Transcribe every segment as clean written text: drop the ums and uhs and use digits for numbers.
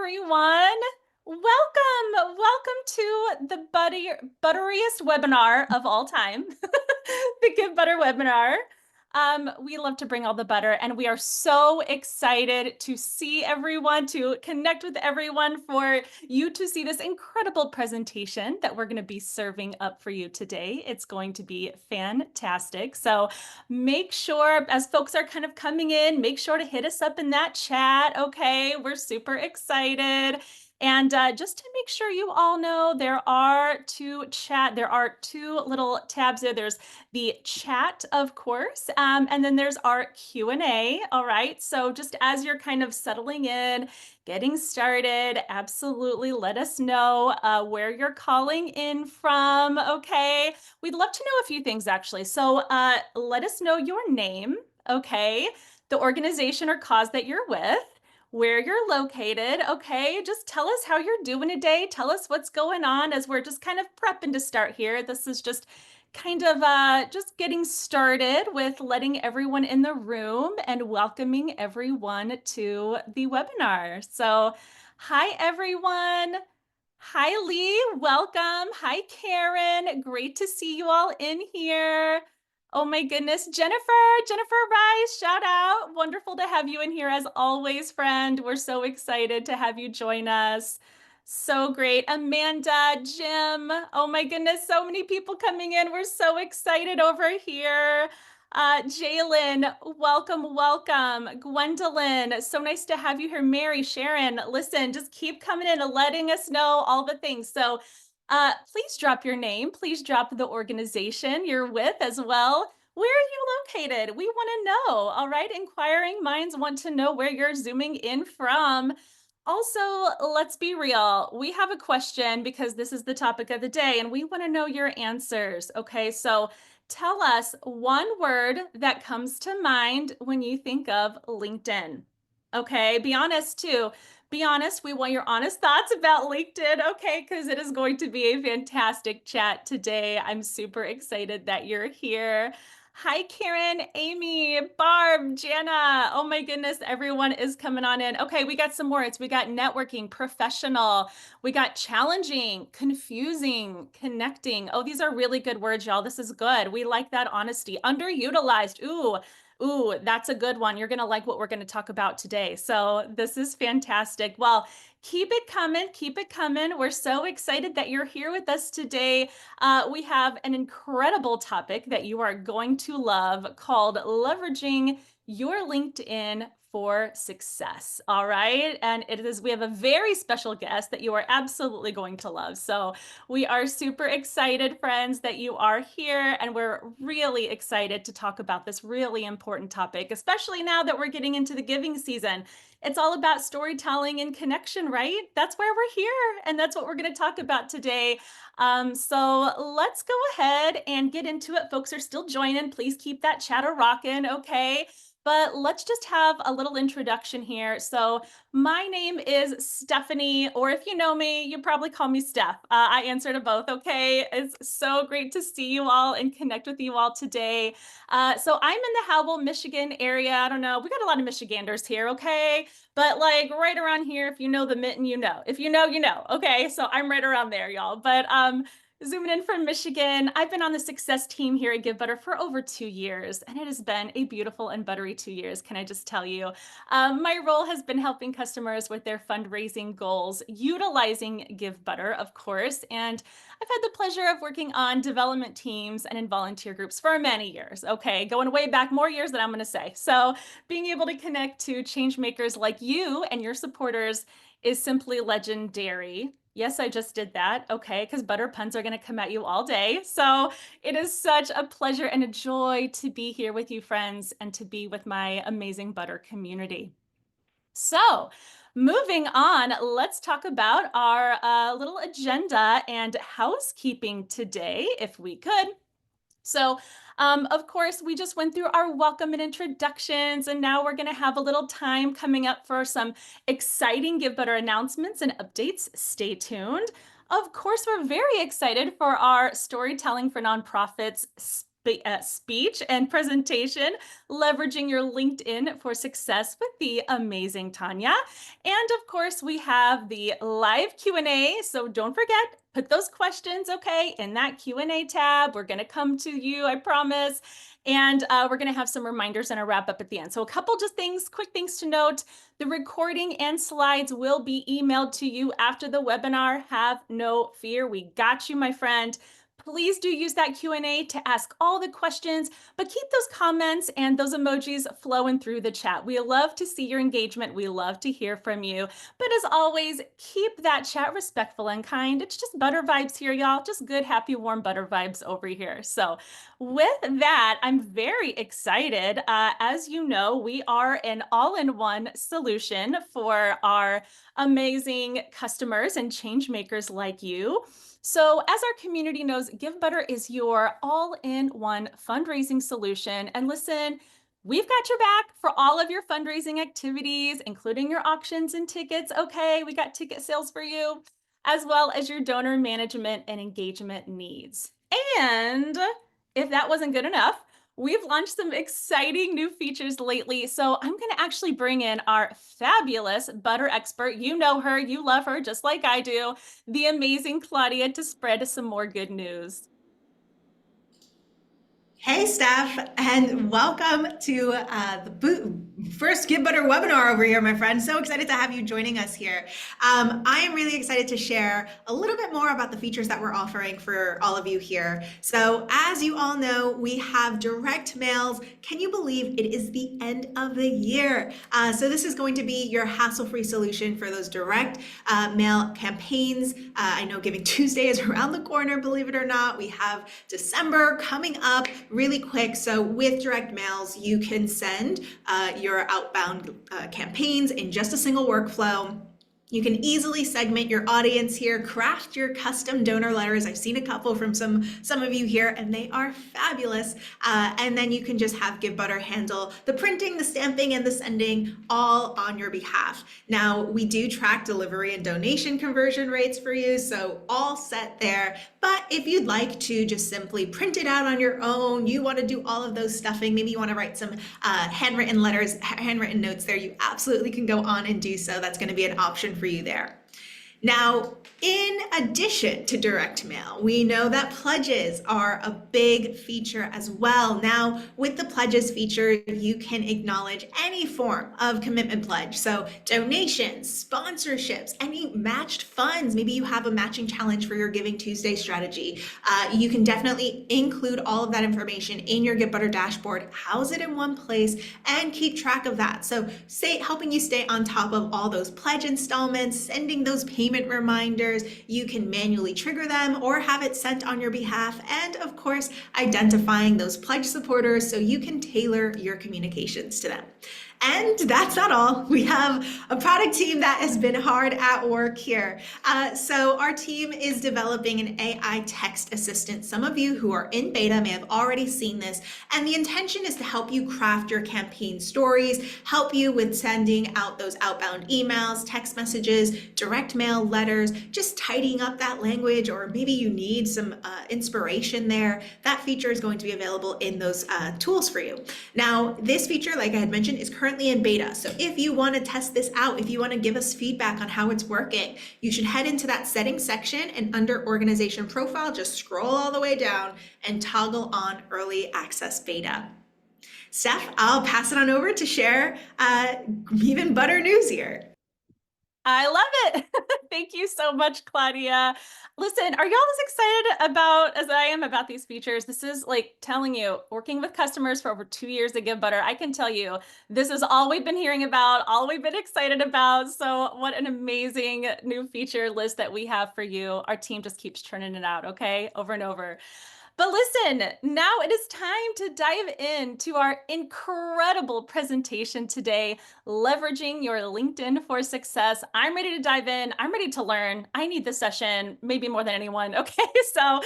everyone. Welcome to the butteriest webinar of all time, the Give Butter webinar. We love to bring all the butter, and we are so excited to see everyone, to connect with everyone, for you to see this incredible presentation that we're going to be serving up for you today. It's going to be fantastic. So make sure, as folks are kind of coming in, make sure to hit us up in that chat. Okay, we're super excited. And just to make sure you all know, there are two little tabs there. There's the chat, of course, and then there's our Q&A. All right, so just as you're kind of settling in, getting started, absolutely let us know where you're calling in from. Okay, we'd love to know a few things, actually. So let us know your name, okay, the organization or cause that you're with, where you're located, okay? Just tell us how you're doing today. Tell us what's going on as we're just kind of prepping to start here. This is just kind of just getting started with letting everyone in the room and welcoming everyone to the webinar. So hi, everyone. Hi, Lee. Welcome. Hi, Karen. Great to see you all in here. Oh my goodness. Jennifer Rice, shout out. Wonderful to have you in here as always, friend. We're so excited to have you join us. So great. Amanda, Jim. Oh my goodness. So many people coming in. We're so excited over here. Jalen, welcome. Gwendolyn, so nice to have you here. Mary, Sharon, listen, just keep coming in and letting us know all the things. So please drop your name. Please drop the organization you're with as well. Where are you located? We want to know. All right. Inquiring minds want to know where you're zooming in from. Also, let's be real. We have a question because this is the topic of the day and we want to know your answers. Okay. So tell us one word that comes to mind when you think of LinkedIn. Okay. Be honest too. Be honest. We want your honest thoughts about LinkedIn. Okay. Because it is going to be a fantastic chat today. I'm super excited that you're here. Hi, Karen, Amy, Barb, Jana. Oh my goodness, everyone is coming on in. Okay, we got some words. We got networking, professional. We got challenging, confusing, connecting. Oh, these are really good words, y'all. This is good. We like that honesty. Underutilized. Ooh, that's a good one. You're going to like what we're going to talk about today. So this is fantastic. Well, keep it coming. Keep it coming. We're so excited that you're here with us today. We have an incredible topic that you are going to love called leveraging your LinkedIn for success. All right. And we have a very special guest that you are absolutely going to love. So we are super excited, friends, that you are here. And we're really excited to talk about this really important topic, especially now that we're getting into the giving season. It's all about storytelling and connection, right? That's where we're here. And that's what we're going to talk about today. So let's go ahead and get into it. Folks are still joining. Please keep that chatter rocking, okay? But let's just have a little introduction here. So my name is Stephanie, or if you know me, you probably call me Steph. I answer to both, okay? It's so great to see you all and connect with you all today. So I'm in the Howell, Michigan area. I don't know. We got a lot of Michiganders here, okay? But like right around here, if you know the mitten, you know. If you know, you know. Okay, so I'm right around there, y'all. But zooming in from Michigan, I've been on the success team here at Give Butter for over 2 years, and it has been a beautiful and buttery 2 years, can I just tell you? My role has been helping customers with their fundraising goals, utilizing Give Butter, of course, and I've had the pleasure of working on development teams and in volunteer groups for many years. Okay, going way back, more years than I'm going to say. So being able to connect to change makers like you and your supporters is simply legendary. Yes, I just did that. Okay, because butter puns are going to come at you all day. So it is such a pleasure and a joy to be here with you, friends, and to be with my amazing butter community. So moving on, let's talk about our little agenda and housekeeping today, if we could. So, of course, we just went through our welcome and introductions, and now we're going to have a little time coming up for some exciting Give Butter announcements and updates. Stay tuned. Of course, we're very excited for our Storytelling for Nonprofits speech and presentation, leveraging your LinkedIn for success with the amazing Tanya. And of course, we have the live Q&A. So don't forget, put those questions, okay, in that Q&A tab. We're going to come to you, I promise. And we're going to have some reminders and a wrap up at the end. So a couple just things, quick things to note. The recording and slides will be emailed to you after the webinar. Have no fear. We got you, my friend. Please do use that Q&A to ask all the questions, but keep those comments and those emojis flowing through the chat. We love to see your engagement. We love to hear from you. But as always, keep that chat respectful and kind. It's just butter vibes here, y'all. Just good, happy, warm butter vibes over here. So with that, I'm very excited. As you know, we are an all-in-one solution for our amazing customers and change makers like you. So as our community knows, GiveButter is your all-in-one fundraising solution. And listen, we've got your back for all of your fundraising activities, including your auctions and tickets. Okay, we got ticket sales for you, as well as your donor management and engagement needs. And if that wasn't good enough, we've launched some exciting new features lately. So I'm going to actually bring in our fabulous butter expert. You know her, you love her just like I do, the amazing Claudia, to spread some more good news. Hey, Steph, and welcome to the first GiveButter webinar over here, my friend. So excited to have you joining us here. I am really excited to share a little bit more about the features that we're offering for all of you here. So as you all know, we have direct mails. Can you believe it is the end of the year? So this is going to be your hassle-free solution for those direct mail campaigns. I know Giving Tuesday is around the corner, believe it or not. We have December coming up really quick. So with direct mails, you can send your outbound campaigns in just a single workflow. You can easily segment your audience here, craft your custom donor letters. I've seen a couple from some of you here, and they are fabulous. And then you can just have GiveButter handle the printing, the stamping, and the sending all on your behalf. Now, we do track delivery and donation conversion rates for you, so all set there. But if you'd like to just simply print it out on your own, you want to do all of those stuffing, maybe you want to write some handwritten letters, handwritten notes there, you absolutely can go on and do so. That's going to be an option for you there. Now, in addition to direct mail, we know that pledges are a big feature as well. Now, with the pledges feature, you can acknowledge any form of commitment pledge. So donations, sponsorships, any matched funds. Maybe you have a matching challenge for your Giving Tuesday strategy. You can definitely include all of that information in your GiveButter dashboard, house it in one place, and keep track of that. So helping you stay on top of all those pledge installments, sending those payment reminders. You can manually trigger them or have it sent on your behalf. And of course, identifying those pledge supporters so you can tailor your communications to them. And that's not all. We have a product team that has been hard at work here. So our team is developing an AI text assistant. Some of you who are in beta may have already seen this. And the intention is to help you craft your campaign stories, help you with sending out those outbound emails, text messages, direct mail letters, just tidying up that language, or maybe you need some inspiration there. That feature is going to be available in those tools for you. Now, this feature, like I had mentioned, is currently in beta. So if you want to test this out, if you want to give us feedback on how it's working, you should head into that settings section and under organization profile, just scroll all the way down and toggle on early access beta. Steph, I'll pass it on over to share even butter news here. I love it. Thank you so much, Claudia. Listen, are y'all as excited about as I am about these features? This is like telling you, working with customers for over 2 years at GiveButter, I can tell you, this is all we've been hearing about, all we've been excited about. So what an amazing new feature list that we have for you. Our team just keeps churning it out, okay? Over and over. But listen, now it is time to dive into our incredible presentation today, leveraging your LinkedIn for success. I'm ready to dive in. I'm ready to learn. I need this session, maybe more than anyone. Okay, so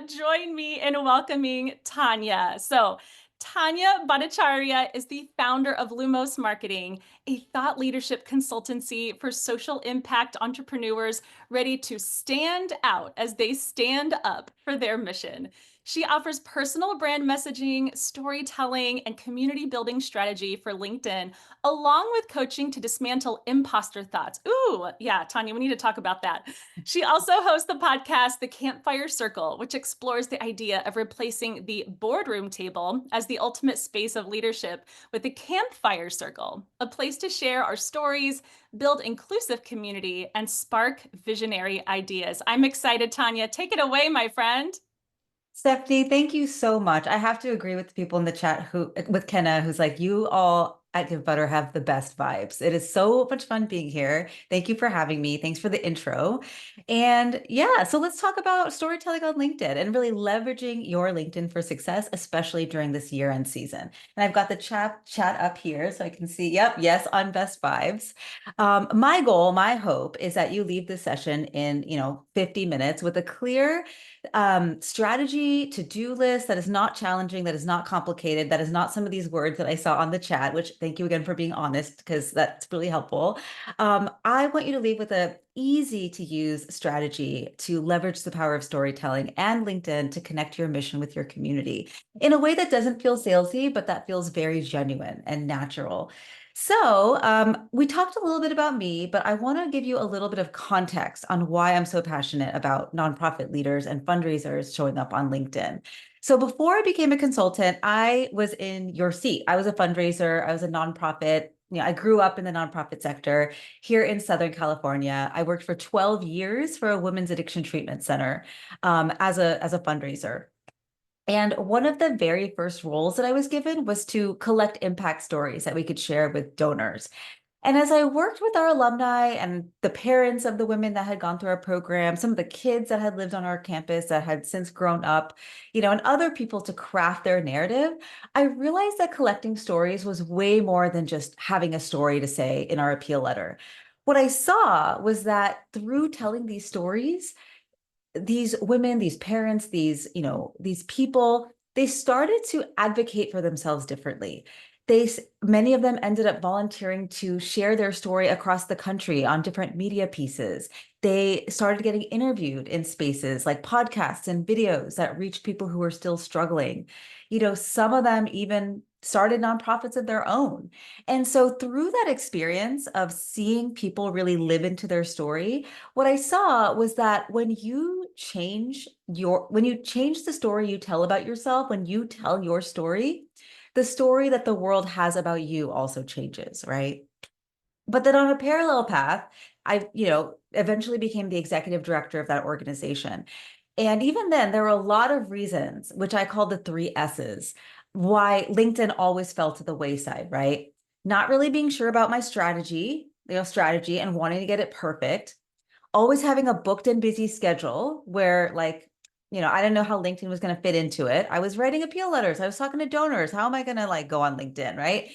join me in welcoming Tanya. So Tanya Bhattacharya is the founder of Lumos Marketing, a thought leadership consultancy for social impact entrepreneurs ready to stand out as they stand up for their mission. She offers personal brand messaging, storytelling, and community building strategy for LinkedIn, along with coaching to dismantle imposter thoughts. Ooh, yeah, Tanya, we need to talk about that. She also hosts the podcast, The Campfire Circle, which explores the idea of replacing the boardroom table as the ultimate space of leadership with the Campfire Circle, a place to share our stories, build inclusive community, and spark visionary ideas. I'm excited, Tanya. Take it away, my friend. Stephanie, thank you so much. I have to agree with the people in the chat with Kenna, who's like, you all at Give Butter have the best vibes. It is so much fun being here. Thank you for having me. Thanks for the intro. And yeah, so let's talk about storytelling on LinkedIn and really leveraging your LinkedIn for success, especially during this year-end season. And I've got the chat up here so I can see, yep, yes, on best vibes. My goal, my hope is that you leave this session in, 50 minutes with a clear strategy, to-do list that is not challenging, that is not complicated, that is not some of these words that I saw on the chat, which thank you again for being honest, because that's really helpful. I want you to leave with a easy to use strategy to leverage the power of storytelling and LinkedIn to connect your mission with your community in a way that doesn't feel salesy, but that feels very genuine and natural. So we talked a little bit about me, but I want to give you a little bit of context on why I'm so passionate about nonprofit leaders and fundraisers showing up on LinkedIn. So before I became a consultant, I was in your seat. I was a fundraiser. I was a nonprofit. I grew up in the nonprofit sector here in Southern California. I worked for 12 years for a women's addiction treatment center as a fundraiser. And one of the very first roles that I was given was to collect impact stories that we could share with donors. And as I worked with our alumni and the parents of the women that had gone through our program, some of the kids that had lived on our campus that had since grown up, and other people to craft their narrative, I realized that collecting stories was way more than just having a story to say in our appeal letter. What I saw was that through telling these stories, these women, these parents, these people, they started to advocate for themselves differently. Many of them ended up volunteering to share their story across the country on different media pieces. They started getting interviewed in spaces like podcasts and videos that reached people who were still struggling. Some of them even started nonprofits of their own. And so through that experience of seeing people really live into their story, what I saw was that when you change the story you tell about yourself, when you tell your story, the story that the world has about you also changes, right? But then on a parallel path, I, eventually became the executive director of that organization. And even then, there were a lot of reasons, which I call the 3 S's, why LinkedIn always fell to the wayside, right? Not really being sure about my strategy and wanting to get it perfect, always having a booked and busy schedule where I didn't know how LinkedIn was going to fit into it. I was writing appeal letters. I was talking to donors. How am I going to go on LinkedIn, right?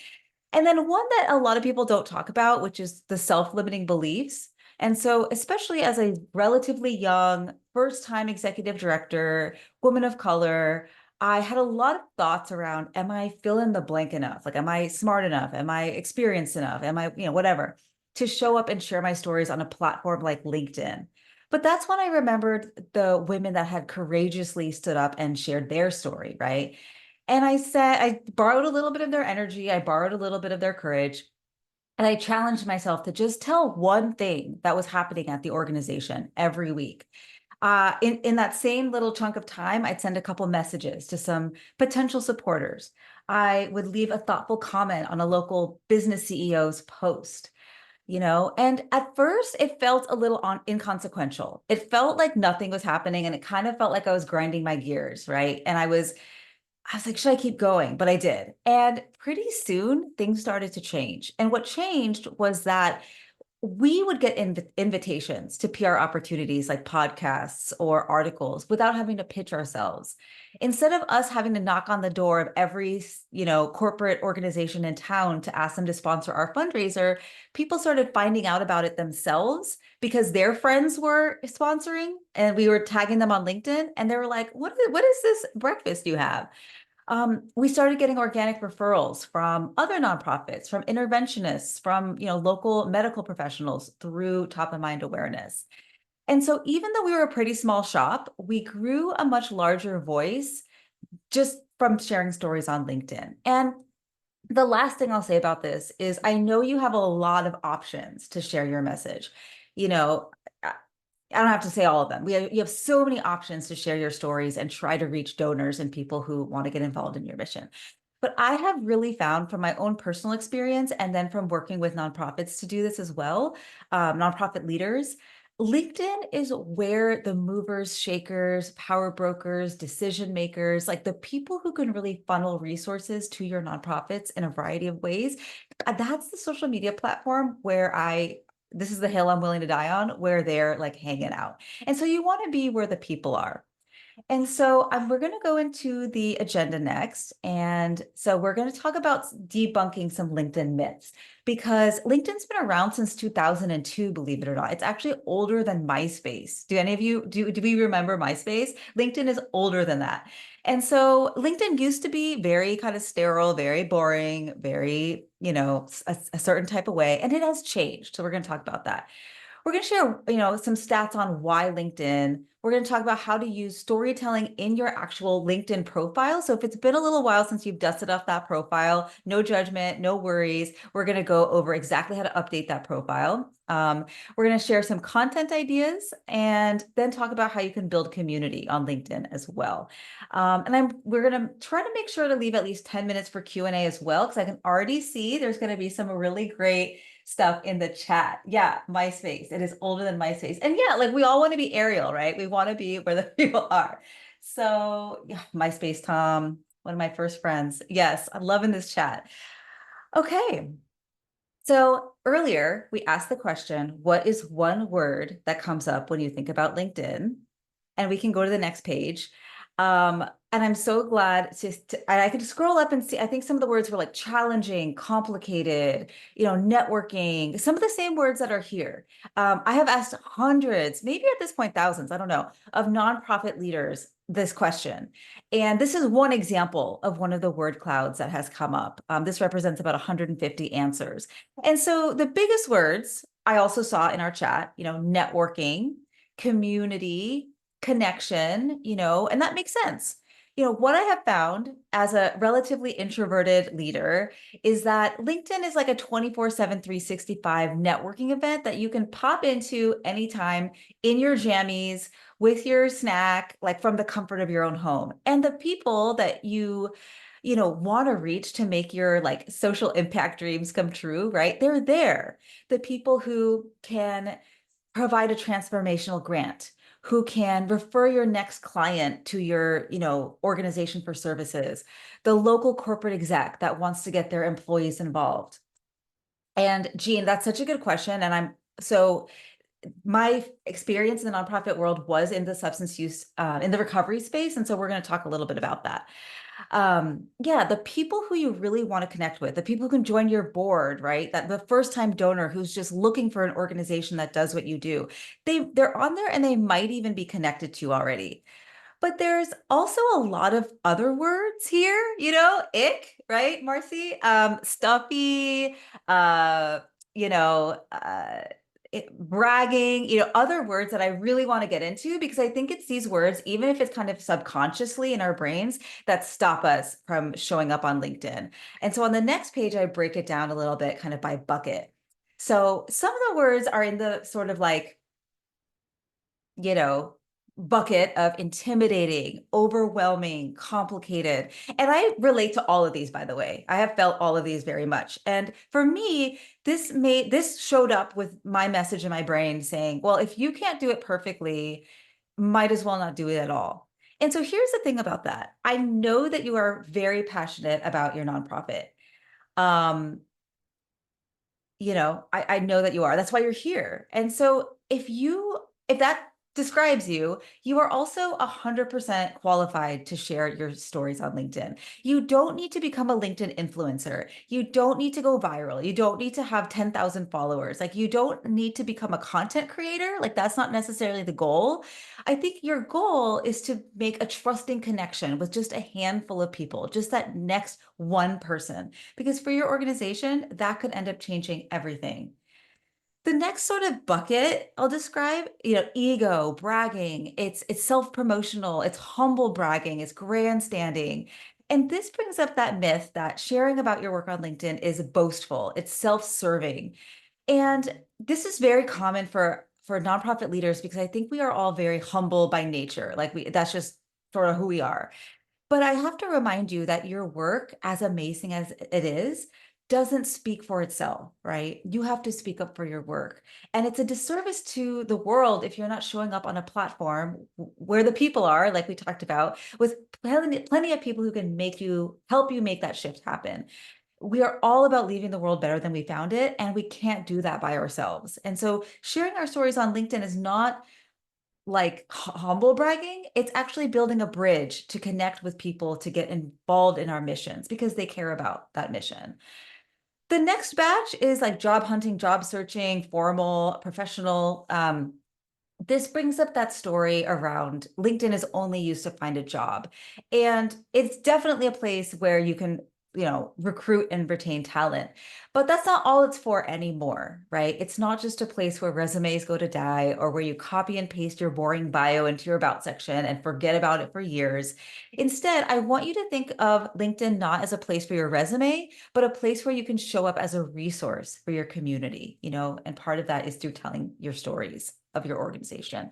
And then one that a lot of people don't talk about, which is the self-limiting beliefs. And so, especially as a relatively young, first-time executive director, woman of color, I had a lot of thoughts around, am I fill in the blank enough? Am I smart enough? Am I experienced enough? Am I, whatever, to show up and share my stories on a platform like LinkedIn? But that's when I remembered the women that had courageously stood up and shared their story, right? And I borrowed a little bit of their energy, I borrowed a little bit of their courage, and I challenged myself to just tell one thing that was happening at the organization every week. In that same little chunk of time, I'd send a couple messages to some potential supporters. I would leave a thoughtful comment on a local business CEO's post. And at first it felt a little inconsequential. It felt like nothing was happening, and it kind of felt like I was grinding my gears, right? And I was like, should I keep going? But I did. And pretty soon things started to change. And what changed was that we would get invitations to PR opportunities like podcasts or articles without having to pitch ourselves. Instead of us having to knock on the door of every, corporate organization in town to ask them to sponsor our fundraiser, people started finding out about it themselves because their friends were sponsoring and we were tagging them on LinkedIn, and they were like, what is this breakfast you have? We started getting organic referrals from other nonprofits, from interventionists, from local medical professionals through top of mind awareness. And so even though we were a pretty small shop, we grew a much larger voice just from sharing stories on LinkedIn. And the last thing I'll say about this is I know you have a lot of options to share your message. You know, I don't have to say all of them. You have so many options to share your stories and try to reach donors and people who want to get involved in your mission. But I have really found from my own personal experience and then from working with nonprofits to do this as well, nonprofit leaders, LinkedIn is where the movers, shakers, power brokers, decision makers, like the people who can really funnel resources to your nonprofits in a variety of ways. That's the social media platform where this is the hill I'm willing to die on, where they're like hanging out. And so you want to be where the people are. And so we're going to go into the agenda next. And so we're going to talk about debunking some LinkedIn myths because LinkedIn's been around since 2002, believe it or not. It's actually older than MySpace. Do any of you, do we remember MySpace? LinkedIn is older than that. And so LinkedIn used to be very kind of sterile, very boring, very, a certain type of way, and it has changed. So we're going to talk about that. We're going to share, some stats on why LinkedIn. We're going to talk about how to use storytelling in your actual LinkedIn profile. So if it's been a little while since you've dusted off that profile, no judgment, no worries. We're going to go over exactly how to update that profile. We're going to share some content ideas and then talk about how you can build community on LinkedIn as well. We're going to try to make sure to leave at least 10 minutes for Q&A as well, because I can already see there's going to be some really great stuff in the chat. Yeah, MySpace. It is older than MySpace. And yeah, like we all want to be Ariel, right? We want to be where the people are. So yeah, MySpace Tom, one of my first friends. Yes, I'm loving this chat. Okay. So earlier we asked the question, what is one word that comes up when you think about LinkedIn? And we can go to the next page. And I'm so glad and I could scroll up and see, I think some of the words were like challenging, complicated, networking, some of the same words that are here. I have asked hundreds, maybe at this point, thousands, I don't know, of nonprofit leaders this question. And this is one example of one of the word clouds that has come up. This represents about 150 answers. And so the biggest words I also saw in our chat, networking, community, connection, and that makes sense. What I have found as a relatively introverted leader is that LinkedIn is like a 24/7, 365 networking event that you can pop into anytime in your jammies with your snack, like from the comfort of your own home. And the people that you want to reach to make your like social impact dreams come true, right? They're there. The people who can provide a transformational grant, who can refer your next client to your, organization for services, the local corporate exec that wants to get their employees involved. And Jean, that's such a good question. And my experience in the nonprofit world was in the substance use, in the recovery space. And so we're going to talk a little bit about that. The people who you really want to connect with, the people who can join your board, right? That the first time donor who's just looking for an organization that does what you do, they're on there and they might even be connected to you already. But there's also a lot of other words here, ick, right, Marcy? Stuffy, uh, you know, uh, bragging, other words that I really want to get into because I think it's these words, even if it's kind of subconsciously in our brains, that stop us from showing up on LinkedIn. And so on the next page, I break it down a little bit kind of by bucket. So some of the words are in the sort of like, bucket of intimidating, overwhelming, complicated. And I relate to all of these, by the way. I have felt all of these very much. And for me, this showed up with my message in my brain saying, well, if you can't do it perfectly, might as well not do it at all. And so here's the thing about that. I know that you are very passionate about your nonprofit. I know that you are. That's why you're here. And so if that describes you, you are also 100% qualified to share your stories on LinkedIn. You don't need to become a LinkedIn influencer. You don't need to go viral. You don't need to have 10,000 followers. Like you don't need to become a content creator. Like that's not necessarily the goal. I think your goal is to make a trusting connection with just a handful of people, just that next one person, because for your organization, that could end up changing everything. The next sort of bucket I'll describe, ego, bragging, it's self-promotional, it's humble bragging, it's grandstanding. And this brings up that myth that sharing about your work on LinkedIn is boastful, it's self-serving. And this is very common for nonprofit leaders because I think we are all very humble by nature. Like that's just sort of who we are. But I have to remind you that your work, as amazing as it is, doesn't speak for itself, right? You have to speak up for your work. And it's a disservice to the world if you're not showing up on a platform where the people are, like we talked about, with plenty of people who can help you make that shift happen. We are all about leaving the world better than we found it, and we can't do that by ourselves. And so sharing our stories on LinkedIn is not like humble bragging. It's actually building a bridge to connect with people to get involved in our missions because they care about that mission. The next batch is like job hunting, job searching, formal, professional. This brings up that story around LinkedIn is only used to find a job. And it's definitely a place where you can, recruit and retain talent. But that's not all it's for anymore, right? It's not just a place where resumes go to die or where you copy and paste your boring bio into your about section and forget about it for years. Instead, I want you to think of LinkedIn not as a place for your resume, but a place where you can show up as a resource for your community, and part of that is through telling your stories of your organization.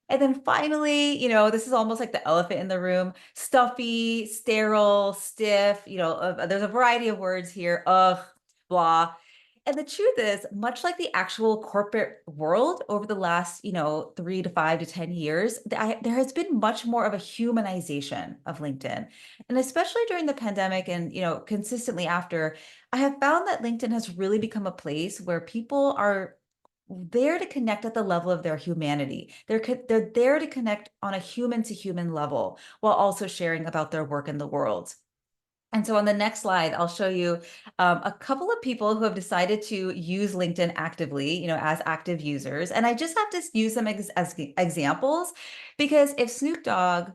And then finally, this is almost like the elephant in the room, stuffy, sterile, stiff, there's a variety of words here, ugh, blah. And the truth is, much like the actual corporate world over the last, 3 to 5 to 10 years, there has been much more of a humanization of LinkedIn. And especially during the pandemic and, consistently after, I have found that LinkedIn has really become a place where people are there to connect at the level of their humanity. They're there to connect on a human to human level while also sharing about their work in the world. And so on the next slide, I'll show you a couple of people who have decided to use LinkedIn actively, as active users. And I just have to use them as examples because if Snoop Dogg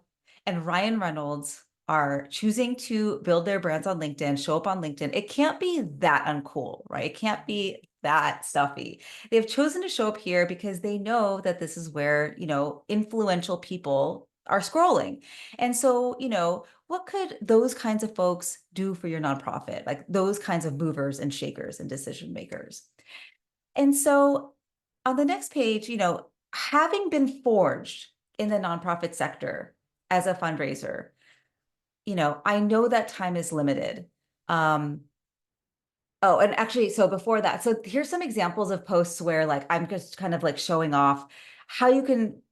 and Ryan Reynolds are choosing to build their brands on LinkedIn, show up on LinkedIn, it can't be that uncool, right? It can't be that stuffy. They've chosen to show up here because they know that this is where, influential people are scrolling. And so, what could those kinds of folks do for your nonprofit? Like those kinds of movers and shakers and decision makers. And so on the next page, having been forged in the nonprofit sector as a fundraiser, I know that time is limited. Oh, and actually, so before that, so here's some examples of posts where like I'm just kind of like showing off how you can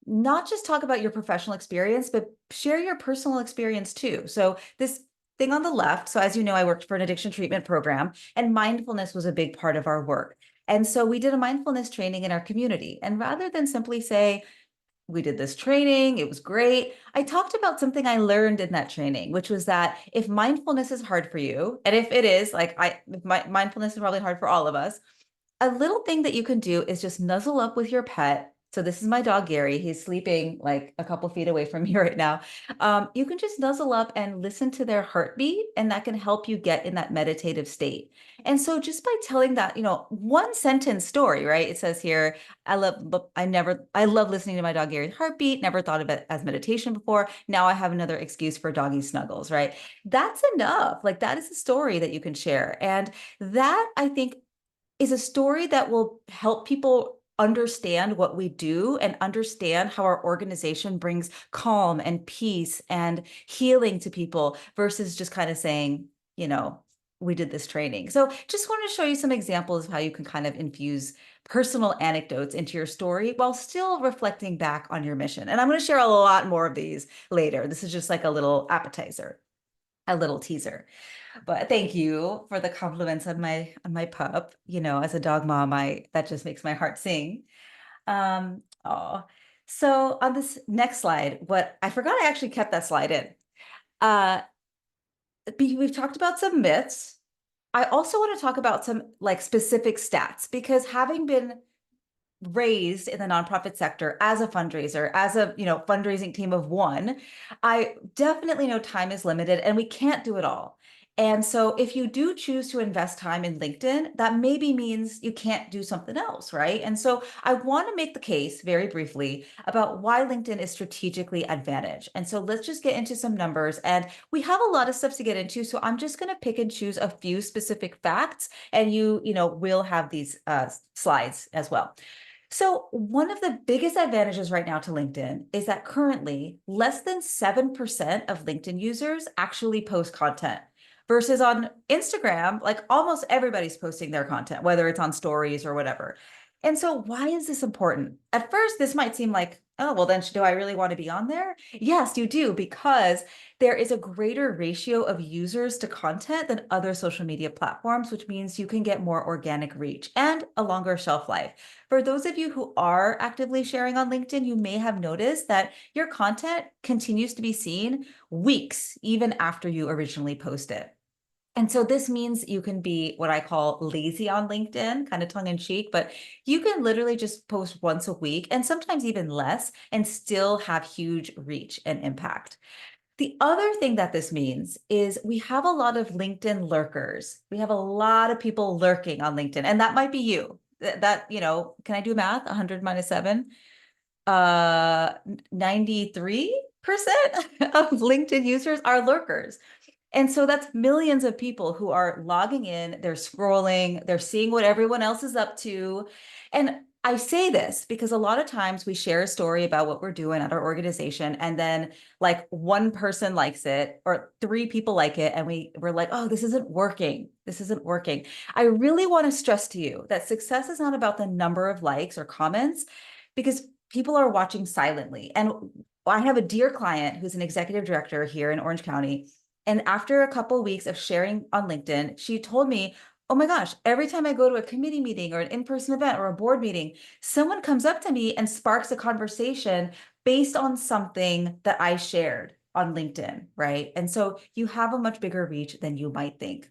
not just talk about your professional experience, but share your personal experience too. So this thing on the left, so as you know, I worked for an addiction treatment program and mindfulness was a big part of our work. And so we did a mindfulness training in our community. And rather than simply say, we did this training, it was great, I talked about something I learned in that training, which was that if mindfulness is hard for you, and if it is, mindfulness is probably hard for all of us, a little thing that you can do is just nuzzle up with your pet. So this is my dog, Gary. He's sleeping like a couple feet away from me right now. You can just nuzzle up and listen to their heartbeat, and that can help you get in that meditative state. And so just by telling that, one sentence story, right? It says here, I love listening to my dog Gary's heartbeat. Never thought of it as meditation before. Now I have another excuse for doggy snuggles, right? That's enough. Like that is a story that you can share. And that I think is a story that will help people understand what we do and understand how our organization brings calm and peace and healing to people versus just kind of saying, we did this training. So just want to show you some examples of how you can kind of infuse personal anecdotes into your story while still reflecting back on your mission. And I'm going to share a lot more of these later. This is just like a little appetizer, a little teaser. But thank you for the compliments on my pup. As a dog mom, that just makes my heart sing. Oh, so on this next slide, what I forgot, I actually kept that slide in. We've talked about some myths. I also want to talk about some like specific stats because having been raised in the nonprofit sector as a fundraiser, as a fundraising team of one, I definitely know time is limited and we can't do it all. And so if you do choose to invest time in LinkedIn, that maybe means you can't do something else, right? And so I want to make the case very briefly about why LinkedIn is strategically advantaged. And so let's just get into some numbers. And we have a lot of stuff to get into, so I'm just going to pick and choose a few specific facts, and will have these slides as well. So one of the biggest advantages right now to LinkedIn is that currently less than 7% of LinkedIn users actually post content. Versus on Instagram, like almost everybody's posting their content, whether it's on stories or whatever. And so why is this important? At first, this might seem like, oh, well, then do I really want to be on there? Yes, you do, because there is a greater ratio of users to content than other social media platforms, which means you can get more organic reach and a longer shelf life. For those of you who are actively sharing on LinkedIn, you may have noticed that your content continues to be seen weeks even after you originally post it. And so this means you can be what I call lazy on LinkedIn, kind of tongue in cheek, but you can literally just post once a week and sometimes even less and still have huge reach and impact. The other thing that this means is we have a lot of LinkedIn lurkers. We have a lot of people lurking on LinkedIn, and that might be you. Can I do math? 100 minus 7? 93% of LinkedIn users are lurkers. And so that's millions of people who are logging in, they're scrolling, they're seeing what everyone else is up to. And I say this because a lot of times we share a story about what we're doing at our organization, and then like one person likes it or 3 people like it, and we're like, oh, this isn't working. This isn't working. I really want to stress to you that success is not about the number of likes or comments, because people are watching silently. And I have a dear client who's an executive director here in Orange County. And after a couple of weeks of sharing on LinkedIn, she told me, oh my gosh, every time I go to a committee meeting or an in-person event or a board meeting, someone comes up to me and sparks a conversation based on something that I shared on LinkedIn, right? And so you have a much bigger reach than you might think.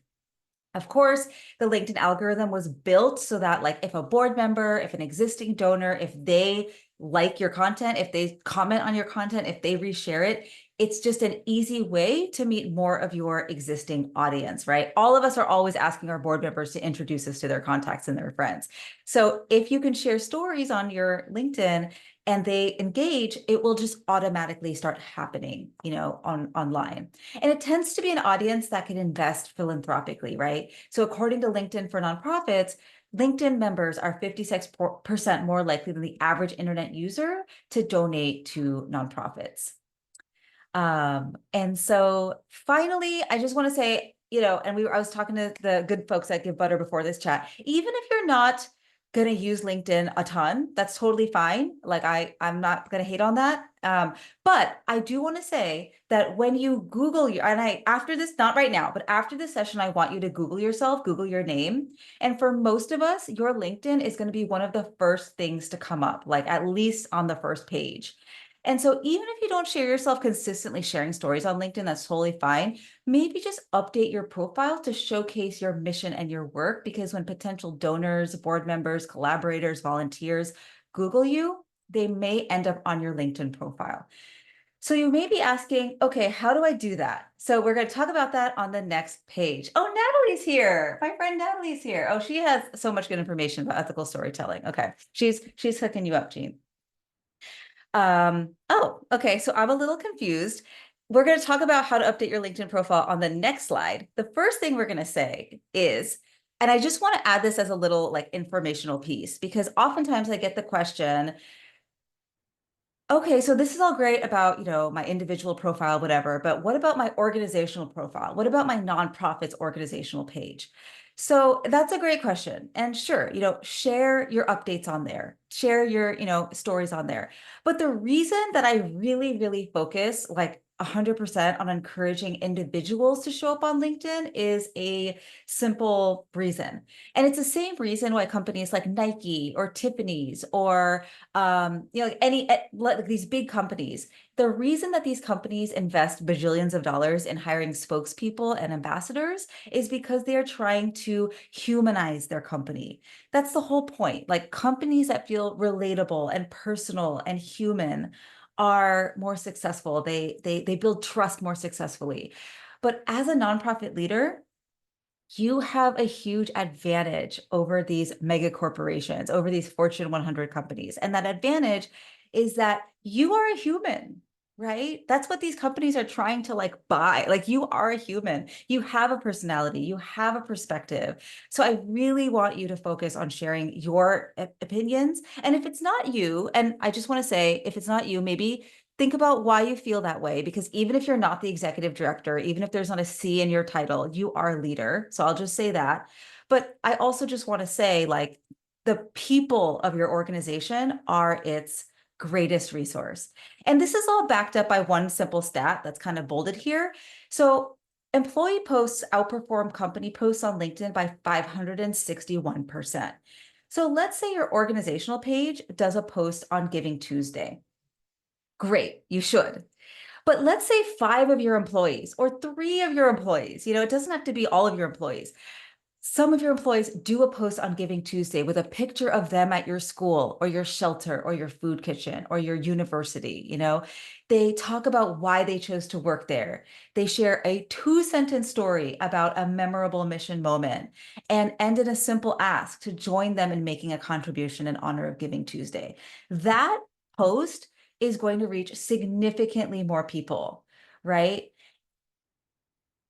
Of course, the LinkedIn algorithm was built so that, like, if a board member, if an existing donor, if they like your content, if they comment on your content, if they reshare it, it's just an easy way to meet more of your existing audience, right? All of us are always asking our board members to introduce us to their contacts and their friends. So if you can share stories on your LinkedIn and they engage, it will just automatically start happening, online. And it tends to be an audience that can invest philanthropically, right? So according to LinkedIn for Nonprofits, LinkedIn members are 56% more likely than the average internet user to donate to nonprofits. And so finally, I just want to say, I was talking to the good folks at Give Butter before this chat, even if you're not going to use LinkedIn a ton, that's totally fine. Like I'm not going to hate on that. But I do want to say that when you Google after this, not right now, but after this session, I want you to Google yourself, Google your name. And for most of us, your LinkedIn is going to be one of the first things to come up, like at least on the first page. And so even if you don't share yourself consistently sharing stories on LinkedIn, that's totally fine. Maybe just update your profile to showcase your mission and your work, because when potential donors, board members, collaborators, volunteers Google you, they may end up on your LinkedIn profile. So you may be asking, okay, how do I do that? So we're going to talk about that on the next page. Oh, Natalie's here. My friend Natalie's here. Oh, she has so much good information about ethical storytelling. Okay. She's hooking you up, Jean. Okay, so I'm a little confused. We're going to talk about how to update your LinkedIn profile on the next slide. The first thing we're going to say is, and I just want to add this as a little like informational piece, because oftentimes I get the question, okay, so this is all great about, my individual profile, whatever, but what about my organizational profile? What about my nonprofit's organizational page? So that's a great question. And sure, share your updates on there, share your, stories on there. But the reason that I really, really focus like 100% on encouraging individuals to show up on LinkedIn is a simple reason. And it's the same reason why companies like Nike or Tiffany's or like these big companies, the reason that these companies invest bajillions of dollars in hiring spokespeople and ambassadors is because they are trying to humanize their company. That's the whole point. Like, companies that feel relatable and personal and human are more successful. They build trust more successfully. But as a nonprofit leader, you have a huge advantage over these mega corporations, over these Fortune 100 companies. And that advantage is that you are a human, right? That's what these companies are trying to like buy. Like you are a human, you have a personality, you have a perspective. So I really want you to focus on sharing your opinions. And if it's not you, and I just want to say, if it's not you, maybe think about why you feel that way, because even if you're not the executive director, even if there's not a C in your title, you are a leader. So I'll just say that. But I also just want to say, like, the people of your organization are its greatest resource. And this is all backed up by one simple stat that's kind of bolded here. So employee posts outperform company posts on LinkedIn by 561%. So let's say your organizational page does a post on Giving Tuesday. Great, you should. But let's say 5 of your employees or 3 of your employees, it doesn't have to be all of your employees. Some of your employees do a post on Giving Tuesday with a picture of them at your school or your shelter or your food kitchen or your university. They talk about why they chose to work there. They share a 2-sentence story about a memorable mission moment and end in a simple ask to join them in making a contribution in honor of Giving Tuesday. That post is going to reach significantly more people, right?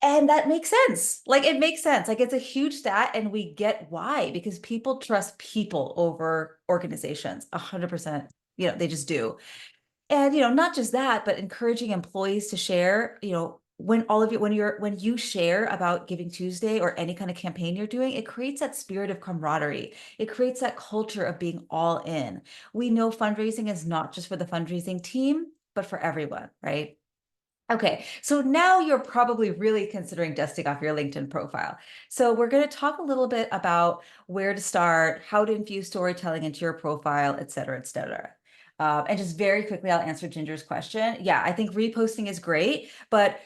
And that makes sense. Like it makes sense. Like it's a huge stat and we get why, because people trust people over organizations 100%. They just do. And, not just that, but encouraging employees to share, when you share about Giving Tuesday or any kind of campaign you're doing, it creates that spirit of camaraderie. It creates that culture of being all in. We know fundraising is not just for the fundraising team, but for everyone, right? Okay, so now you're probably really considering dusting off your LinkedIn profile. So we're going to talk a little bit about where to start, how to infuse storytelling into your profile, et cetera, et cetera. And just very quickly, I'll answer Ginger's question. Yeah, I think reposting is great, but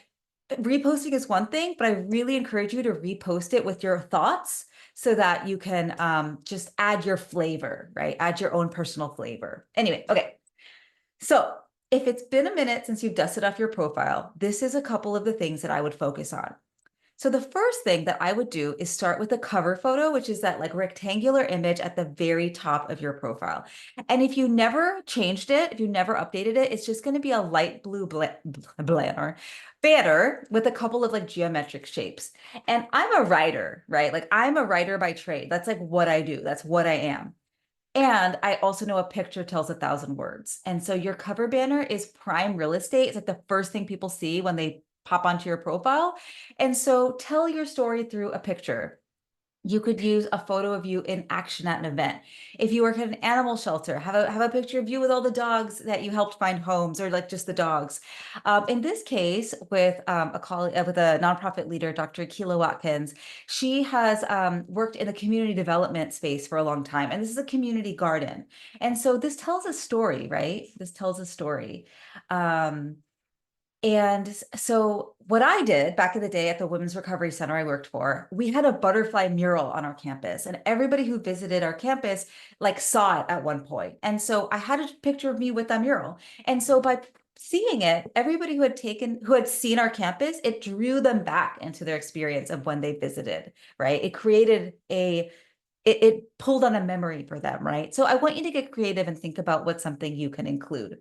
reposting is one thing, but I really encourage you to repost it with your thoughts so that you can just add your flavor, right? Add your own personal flavor. Anyway, okay. So if it's been a minute since you've dusted off your profile, this is a couple of the things that I would focus on. So the first thing that I would do is start with a cover photo, which is that like rectangular image at the very top of your profile. And if you never changed it, if you never updated it, it's just going to be a light blue banner with a couple of like geometric shapes. And I'm a writer, right? Like I'm a writer by trade. That's like what I do. That's what I am. And I also know a picture tells 1,000 words. And so your cover banner is prime real estate. It's like the first thing people see when they pop onto your profile. And so tell your story through a picture. You could use a photo of you in action at an event. If you work at an animal shelter, have a picture of you with all the dogs that you helped find homes, or like just the dogs. In this case, with with a nonprofit leader, Dr. Keela Watkins, she has worked in the community development space for a long time, and this is a community garden. And so this tells a story, right? This tells a story. And so what I did back in the day at the Women's Recovery Center I worked for, we had a butterfly mural on our campus, and everybody who visited our campus like saw it at one point. And so I had a picture of me with that mural. And so by seeing it, everybody who had seen our campus, it drew them back into their experience of when they visited, right? It created it pulled on a memory for them, right? So I want you to get creative and think about what's something you can include.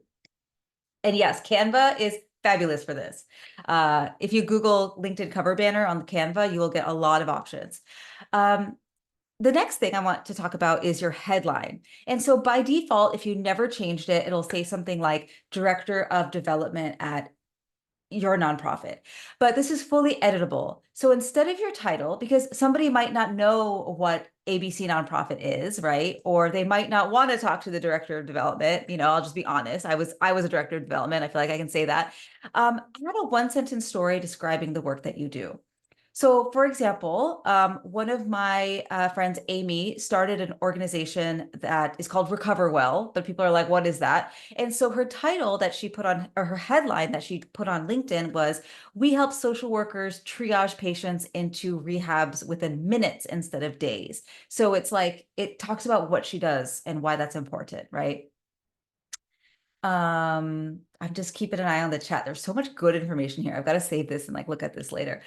And yes, Canva is fabulous for this. If you Google LinkedIn cover banner on the Canva, you will get a lot of options. The next thing I want to talk about is your headline. And so by default, if you never changed it, it'll say something like Director of Development at your nonprofit, but this is fully editable. So instead of your title, because somebody might not know what ABC nonprofit is, right? Or they might not want to talk to the director of development. I'll just be honest. I was a director of development. I feel like I can say that. Add a 1-sentence story describing the work that you do. So for example, one of my friends, Amy, started an organization that is called Recover Well, but people are like, what is that? And so her title that she put on, or her headline that she put on LinkedIn was, we help social workers triage patients into rehabs within minutes instead of days. So it's like, it talks about what she does and why that's important, right? I'm just keeping an eye on the chat. There's so much good information here. I've got to save this and like look at this later.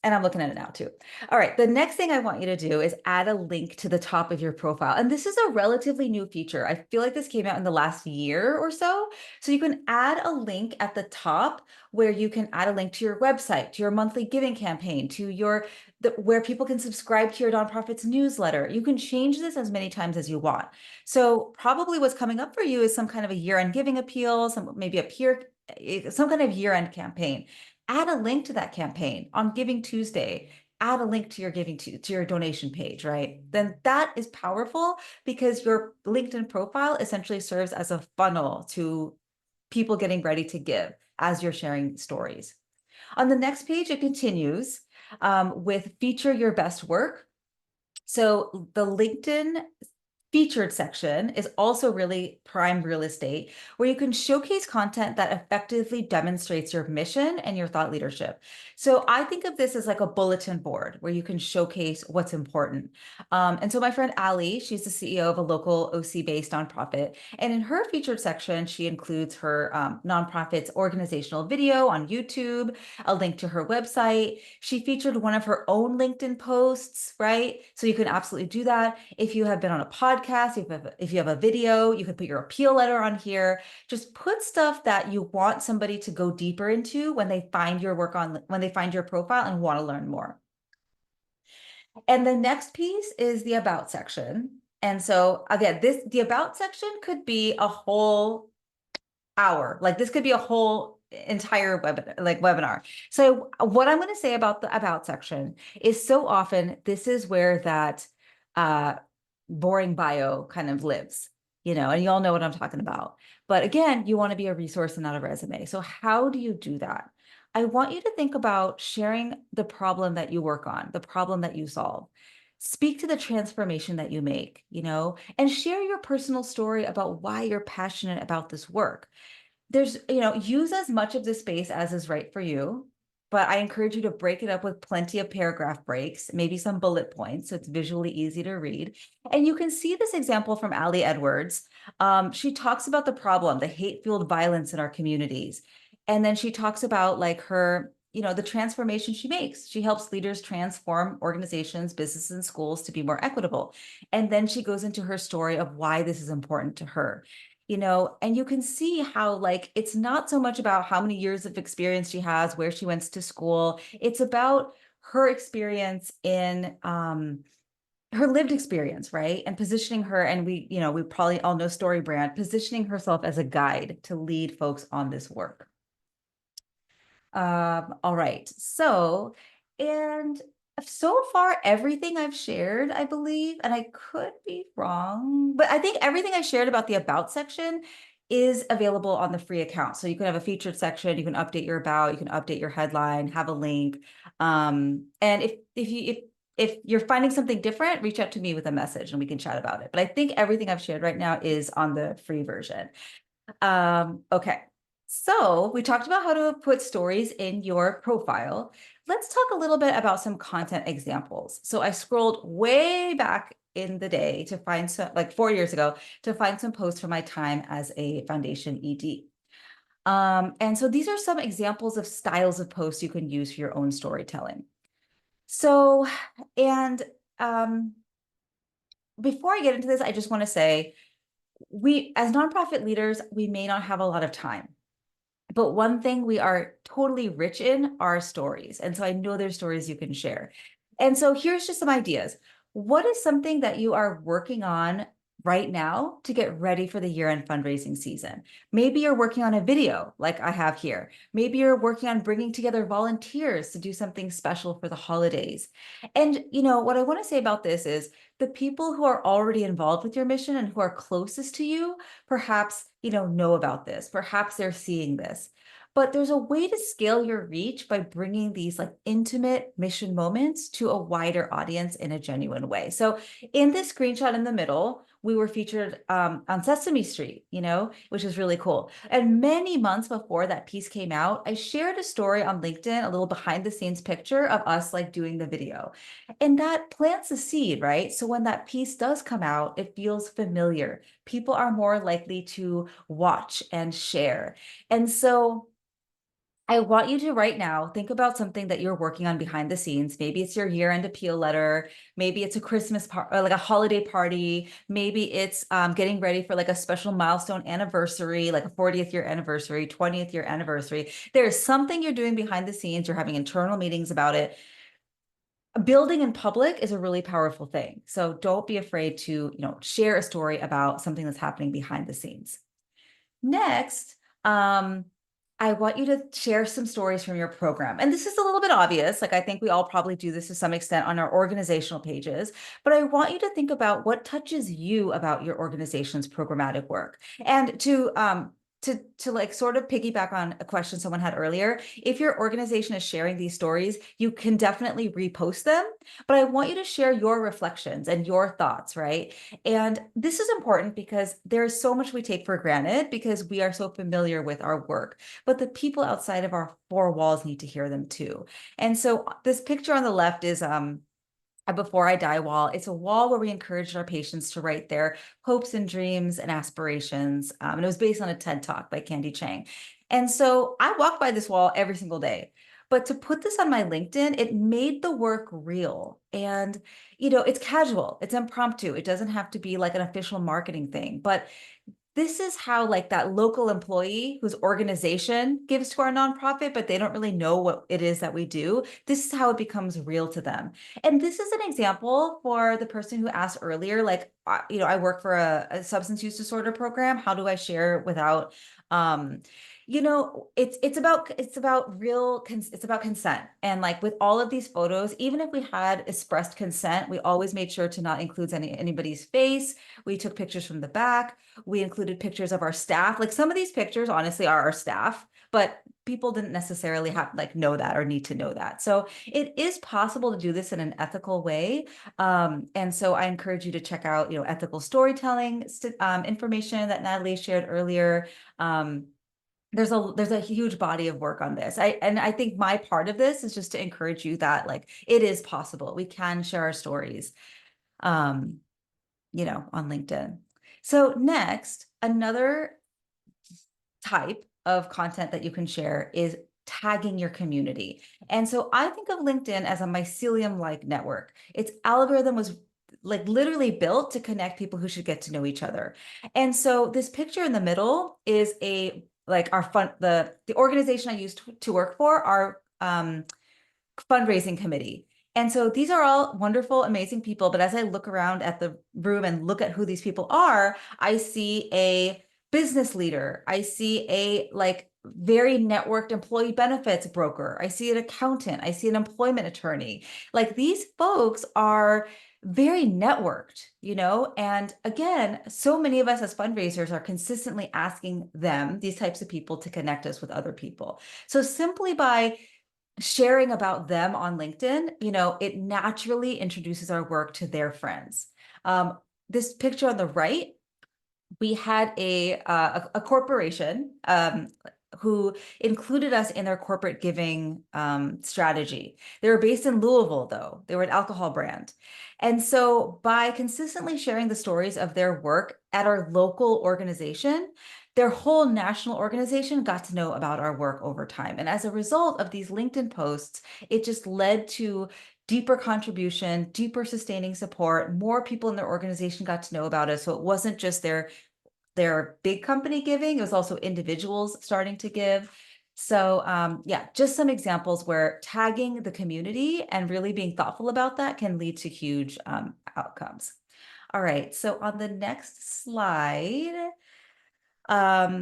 And I'm looking at it now too. All right, the next thing I want you to do is add a link to the top of your profile. And this is a relatively new feature. I feel like this came out in the last year or so. So you can add a link at the top where you can add a link to your website, to your monthly giving campaign, to where people can subscribe to your nonprofit's newsletter. You can change this as many times as you want. So probably what's coming up for you is some kind of a year-end giving appeal, some kind of year-end campaign. Add a link to that campaign on Giving Tuesday. Add a link to your donation page, right? Then that is powerful because your LinkedIn profile essentially serves as a funnel to people getting ready to give as you're sharing stories. On the next page, it continues with feature your best work. So the LinkedIn featured section is also really prime real estate, where you can showcase content that effectively demonstrates your mission and your thought leadership. So I think of this as like a bulletin board where you can showcase what's important. And so my friend Ali, she's the CEO of a local OC-based nonprofit. And in her featured section, she includes her nonprofit's organizational video on YouTube, a link to her website. She featured one of her own LinkedIn posts, right? So you can absolutely do that. If you have been on a podcast, if you have a video, you can put your appeal letter on here. Just put stuff that you want somebody to go deeper into when they find your when they find your profile and want to learn more. And the next piece is the about section. And so again, the about section could be a whole hour. Like this could be a whole entire webinar. So what I'm going to say about the about section is so often this is where that boring bio kind of lives, and you all know what I'm talking about. But again, you want to be a resource and not a resume. So how do you do that? I want you to think about sharing the problem that you work on, the problem that you solve. Speak to the transformation that you make, and share your personal story about why you're passionate about this work. Use as much of this space as is right for you, but I encourage you to break it up with plenty of paragraph breaks, maybe some bullet points, so it's visually easy to read. And you can see this example from Ali Edwards. She talks about the problem, the hate-fueled violence in our communities. And then she talks about like her, the transformation she makes. She helps leaders transform organizations, businesses, and schools to be more equitable. And then she goes into her story of why this is important to her. And you can see how like it's not so much about how many years of experience she has, where she went to school. It's about her experience in her lived experience, right? And positioning her, and we probably all know StoryBrand, positioning herself as a guide to lead folks on this work. All right. So far, everything I've shared, I believe, and I could be wrong, but I think everything I shared about the about section is available on the free account. So you can have a featured section, you can update your about, you can update your headline, have a link. And if you're finding something different, reach out to me with a message and we can chat about it. But I think everything I've shared right now is on the free version. Okay. So we talked about how to put stories in your profile. Let's talk a little bit about some content examples. So I scrolled way back in the day to find some, like 4 years ago, to find some posts from my time as a foundation ED. And so these are some examples of styles of posts you can use for your own storytelling. So, and before I get into this, I just want to say, we, as nonprofit leaders, we may not have a lot of time. But one thing we are totally rich in are stories. And so I know there's stories you can share. And so here's just some ideas. What is something that you are working on right now to get ready for the year-end fundraising season? Maybe you're working on a video like I have here. Maybe you're working on bringing together volunteers to do something special for the holidays. And what I want to say about this is the people who are already involved with your mission and who are closest to you, perhaps, know about this. Perhaps they're seeing this. But there's a way to scale your reach by bringing these like intimate mission moments to a wider audience in a genuine way. So in this screenshot in the middle, we were featured on Sesame Street, which is really cool. And many months before that piece came out, I shared a story on LinkedIn, a little behind the scenes picture of us like doing the video. And that plants a seed, right? So when that piece does come out, it feels familiar. People are more likely to watch and share. And so I want you to right now think about something that you're working on behind the scenes. Maybe it's your year-end appeal letter. Maybe it's a Christmas or like a holiday party. Maybe it's getting ready for like a special milestone anniversary, like a 40th year anniversary, 20th year anniversary. There's something you're doing behind the scenes. You're having internal meetings about it. Building in public is a really powerful thing. So don't be afraid to, share a story about something that's happening behind the scenes. Next, I want you to share some stories from your program. And this is a little bit obvious. Like, I think we all probably do this to some extent on our organizational pages, but I want you to think about what touches you about your organization's programmatic work. And to like sort of piggyback on a question someone had earlier, if your organization is sharing these stories, you can definitely repost them, but I want you to share your reflections and your thoughts, right? And this is important because there's so much we take for granted because we are so familiar with our work, but the people outside of our four walls need to hear them too. And so this picture on the left is a Before I Die wall. It's a wall where we encouraged our patients to write their hopes and dreams and aspirations. And it was based on a TED Talk by Candy Chang. And so I walk by this wall every single day. But to put this on my LinkedIn, it made the work real. And, it's casual, it's impromptu. It doesn't have to be like an official marketing thing. But this is how like that local employee whose organization gives to our nonprofit, but they don't really know what it is that we do. This is how it becomes real to them. And this is an example for the person who asked earlier, like, I work for a substance use disorder program. How do I share without, it's about consent. And like with all of these photos, even if we had expressed consent, we always made sure to not include anybody's face. We took pictures from the back. We included pictures of our staff. Like some of these pictures honestly are our staff, but people didn't necessarily have like know that or need to know that. So it is possible to do this in an ethical way. And so I encourage you to check out, ethical storytelling information that Natalie shared earlier. There's a huge body of work on this. I think my part of this is just to encourage you that like it is possible. We can share our stories, on LinkedIn. So next, another type of content that you can share is tagging your community. And so I think of LinkedIn as a mycelium-like network. Its algorithm was like literally built to connect people who should get to know each other. And so this picture in the middle is the organization I used to work for, our fundraising committee. And so these are all wonderful, amazing people. But as I look around at the room and look at who these people are, I see a business leader. I see a like very networked employee benefits broker. I see an accountant. I see an employment attorney. Like these folks are very networked, and again, so many of us as fundraisers are consistently asking them, these types of people, to connect us with other people. So simply by sharing about them on LinkedIn, it naturally introduces our work to their friends. This picture on the right, we had a corporation who included us in their corporate giving strategy. They were based in Louisville, though. They were an alcohol brand. And so by consistently sharing the stories of their work at our local organization, their whole national organization got to know about our work over time. And as a result of these LinkedIn posts, it just led to deeper contribution, deeper sustaining support. More people in their organization got to know about us. So it wasn't just their big company giving, it was also individuals starting to give. So just some examples where tagging the community and really being thoughtful about that can lead to huge outcomes. All right, so on the next slide, what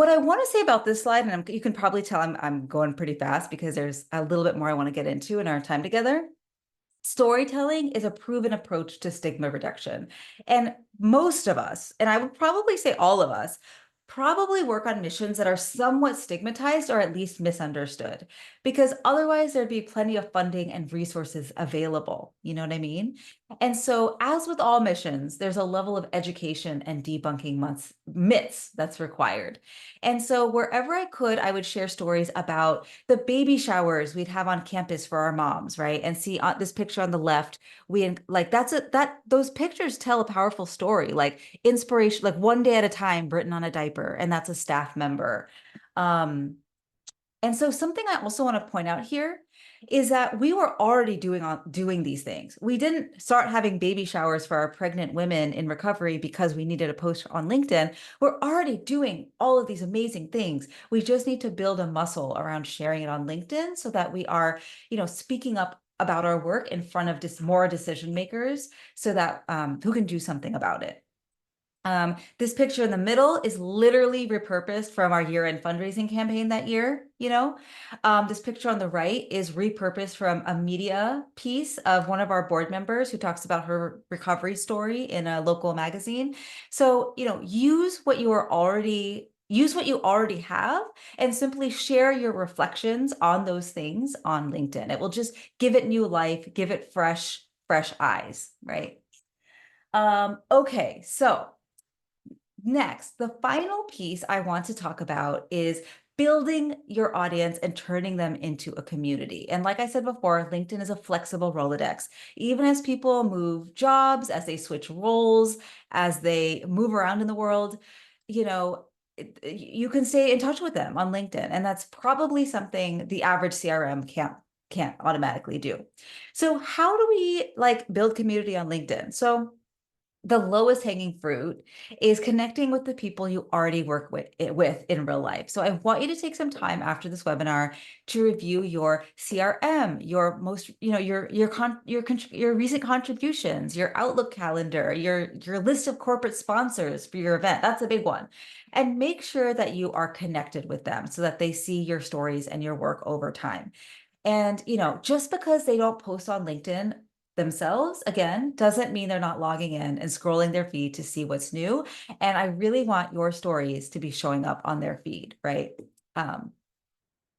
I want to say about this slide, and you can probably tell I'm going pretty fast because there's a little bit more I want to get into in our time together. Storytelling is a proven approach to stigma reduction. And most of us, and I would probably say all of us, probably work on missions that are somewhat stigmatized or at least misunderstood, because otherwise there'd be plenty of funding and resources available. You know what I mean? And so, as with all missions, there's a level of education and debunking myths that's required. And so, wherever I could, I would share stories about the baby showers we'd have on campus for our moms, right? And see on this picture on the left, like those pictures tell a powerful story, like inspiration, like one day at a time written on a diaper, and that's a staff member. Um, and so something I also want to point out here is that we were already doing these things. We didn't start having baby showers for our pregnant women in recovery because we needed a post on LinkedIn. We're already doing all of these amazing things. We just need to build a muscle around sharing it on LinkedIn so that we are, speaking up about our work in front of more decision makers so that who can do something about it. This picture in the middle is literally repurposed from our year-end fundraising campaign that year, This picture on the right is repurposed from a media piece of one of our board members who talks about her recovery story in a local magazine. So, use what you already have and simply share your reflections on those things on LinkedIn. It will just give it new life, give it fresh eyes, right? Okay, so next, the final piece I want to talk about is building your audience and turning them into a community. And like I said before, LinkedIn is a flexible Rolodex. Even as people move jobs, as they switch roles, as they move around in the world, you can stay in touch with them on LinkedIn. And that's probably something the average CRM can't automatically do. So how do we build community on LinkedIn? So the lowest hanging fruit is connecting with the people you already work with in real life. So I want you to take some time after this webinar to review your CRM, your most, your recent contributions, your Outlook calendar, your list of corporate sponsors for your event. That's a big one. And make sure that you are connected with them so that they see your stories and your work over time. And, just because they don't post on LinkedIn themselves, again, doesn't mean they're not logging in and scrolling their feed to see what's new. And I really want your stories to be showing up on their feed, right? And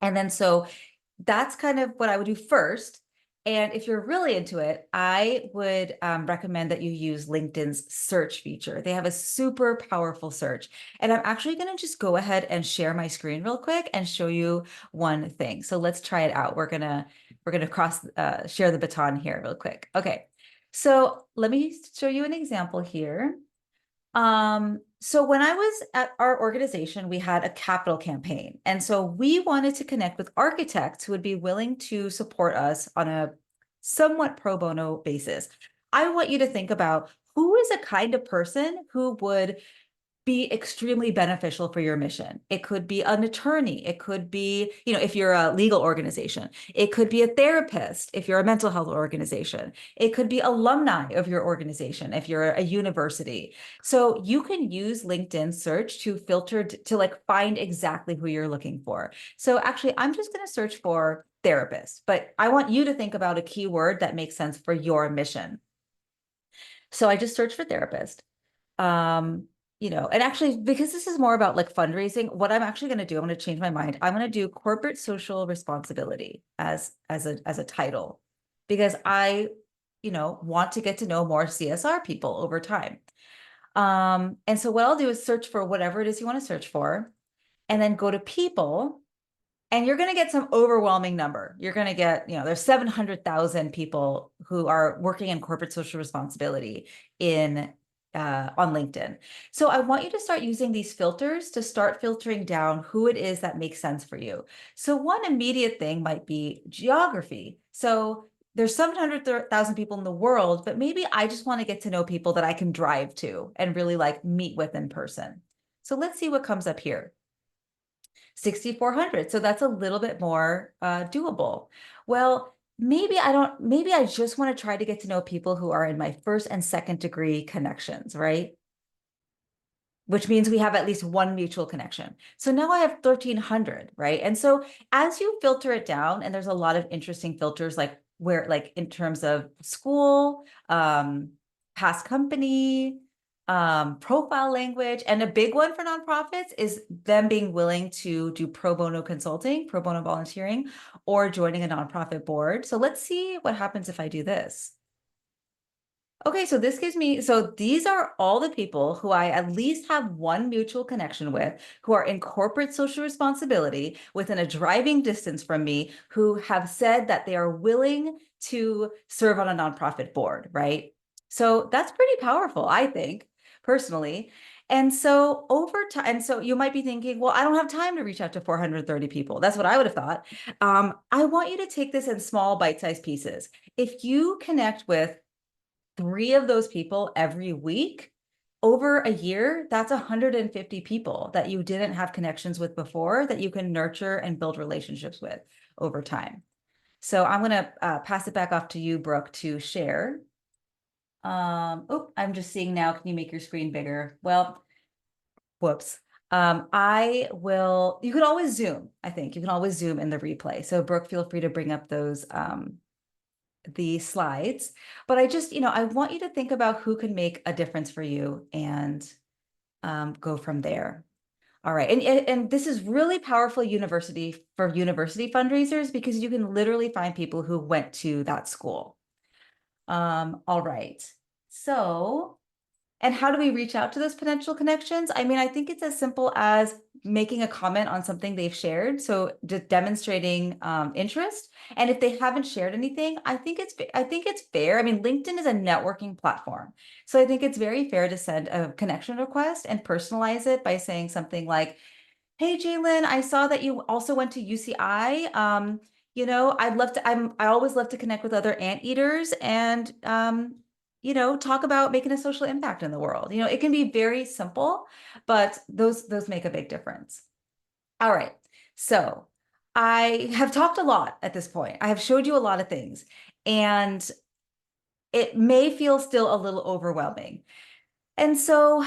then so that's kind of what I would do first. And if you're really into it, I would recommend that you use LinkedIn's search feature. They have a super powerful search. And I'm actually going to just go ahead and share my screen real quick and show you one thing. So let's try it out. We're gonna share the baton here real quick. Okay, so let me show you an example here. So when I was at our organization, we had a capital campaign. And so we wanted to connect with architects who would be willing to support us on a somewhat pro bono basis. I want you to think about who is a kind of person who would be extremely beneficial for your mission. It could be an attorney. It could be, if you're a legal organization, it could be a therapist if you're a mental health organization. It could be alumni of your organization if you're a university. So you can use LinkedIn search to filter to find exactly who you're looking for. So actually, I'm just going to search for therapist, but I want you to think about a keyword that makes sense for your mission. So I just searched for therapist. And actually, because this is more about fundraising, what I'm actually going to do, I'm going to change my mind. I'm going to do corporate social responsibility as a title, because I, want to get to know more CSR people over time. And so what I'll do is search for whatever it is you want to search for, and then go to people, and you're going to get some overwhelming number. You're going to get, there's 700,000 people who are working in corporate social responsibility on LinkedIn. So I want you to start using these filters to start filtering down who it is that makes sense for you. So one immediate thing might be geography. So there's 700,000 people in the world, but maybe I just want to get to know people that I can drive to and really meet with in person. So let's see what comes up here. 6,400. So that's a little bit more doable. Well, maybe I just want to try to get to know people who are in my first and second degree connections, right? Which means we have at least one mutual connection. So now I have 1,300, right? And so as you filter it down, and there's a lot of interesting filters, in terms of school, past company, profile language. And a big one for nonprofits is them being willing to do pro bono consulting, pro bono volunteering, or joining a nonprofit board. So let's see what happens if I do this. Okay, so this gives me, so these are all the people who I at least have one mutual connection with, who are in corporate social responsibility within a driving distance from me, who have said that they are willing to serve on a nonprofit board, right? So that's pretty powerful, I think, personally. And so over time, and so you might be thinking, well, I don't have time to reach out to 430 people. That's what I would have thought. I want you to take this in small bite-sized pieces. If you connect with 3 of those people every week over a year, that's 150 people that you didn't have connections with before that you can nurture and build relationships with over time. So I'm going to pass it back off to you, Brooke, to share. Oh, I'm just seeing now. Can you make your screen bigger? Well, whoops. You can always Zoom, I think. You can always Zoom in the replay. So Brooke, feel free to bring up those the slides, but I just, I want you to think about who can make a difference for you and go from there. All right. And this is really powerful for university fundraisers because you can literally find people who went to that school. All right. So, and how do we reach out to those potential connections? I mean, I think it's as simple as making a comment on something they've shared. So just demonstrating interest. And if they haven't shared anything, I think it's fair. I mean, LinkedIn is a networking platform. So I think it's very fair to send a connection request and personalize it by saying something like, hey, Jalen, I saw that you also went to UCI. I always love to connect with other anteaters and, talk about making a social impact in the world. It can be very simple, but those make a big difference. All right. So I have talked a lot at this point. I have showed you a lot of things, and it may feel still a little overwhelming. And so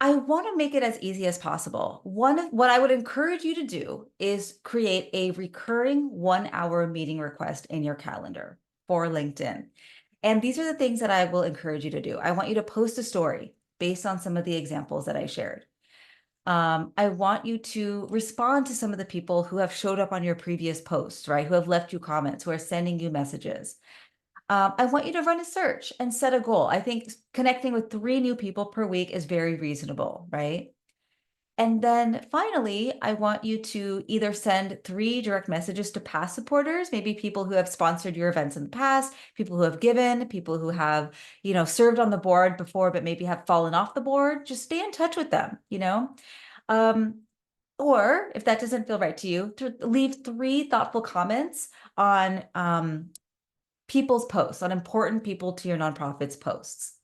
I want to make it as easy as possible. What I would encourage you to do is create a recurring 1-hour meeting request in your calendar for LinkedIn. And these are the things that I will encourage you to do. I want you to post a story based on some of the examples that I shared. I want you to respond to some of the people who have showed up on your previous posts, right? Who have left you comments, who are sending you messages. I want you to run a search and set a goal. I think connecting with 3 new people per week is very reasonable, right? And then finally, I want you to either send 3 direct messages to past supporters, maybe people who have sponsored your events in the past, people who have given, people who have, served on the board before, but maybe have fallen off the board. Just stay in touch with them, or if that doesn't feel right to you, to leave 3 thoughtful comments on people's posts, on important people to your nonprofit's posts.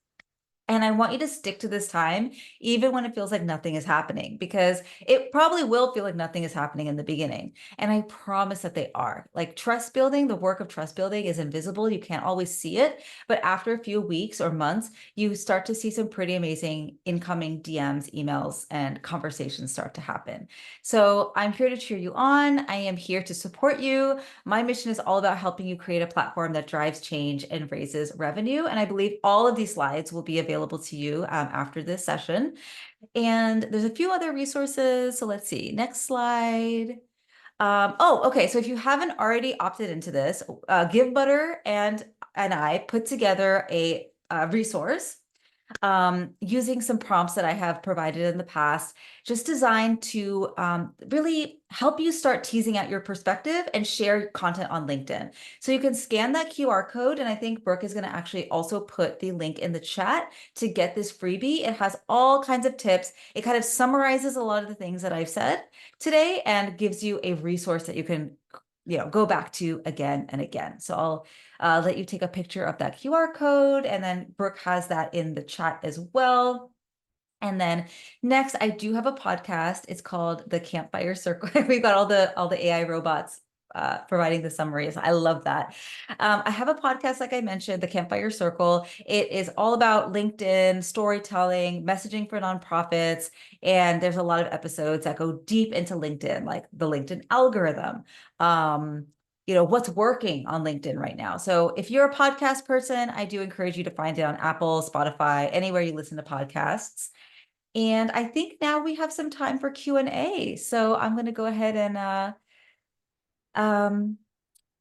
And I want you to stick to this time, even when it feels like nothing is happening, because it probably will feel like nothing is happening in the beginning. And I promise that they are. Like trust building, the work of trust building is invisible. You can't always see it. But after a few weeks or months, you start to see some pretty amazing incoming DMs, emails, and conversations start to happen. So I'm here to cheer you on. I am here to support you. My mission is all about helping you create a platform that drives change and raises revenue. And I believe all of these slides will be available to you after this session. And there's a few other resources. So let's see, next slide. Okay. So if you haven't already opted into this, GiveButter and I put together a resource using some prompts that I have provided in the past, just designed to really help you start teasing out your perspective and share content on LinkedIn. So you can scan that QR code, and I think Brooke is going to actually also put the link in the chat to get this freebie. It has all kinds of tips. It kind of summarizes a lot of the things that I've said today and gives you a resource that you can go back to again and again. So I'll let you take a picture of that QR code, and then Brooke has that in the chat as well. And then next, I do have a podcast. It's called The Campfire Circle. We've got all the AI robots providing the summaries. I love that. I have a podcast, like I mentioned, The Campfire Circle. It is all about LinkedIn, storytelling, messaging for nonprofits. And there's a lot of episodes that go deep into LinkedIn, like the LinkedIn algorithm, what's working on LinkedIn right now. So if you're a podcast person, I do encourage you to find it on Apple, Spotify, anywhere you listen to podcasts. And I think now we have some time for Q&A. So I'm going to go ahead and um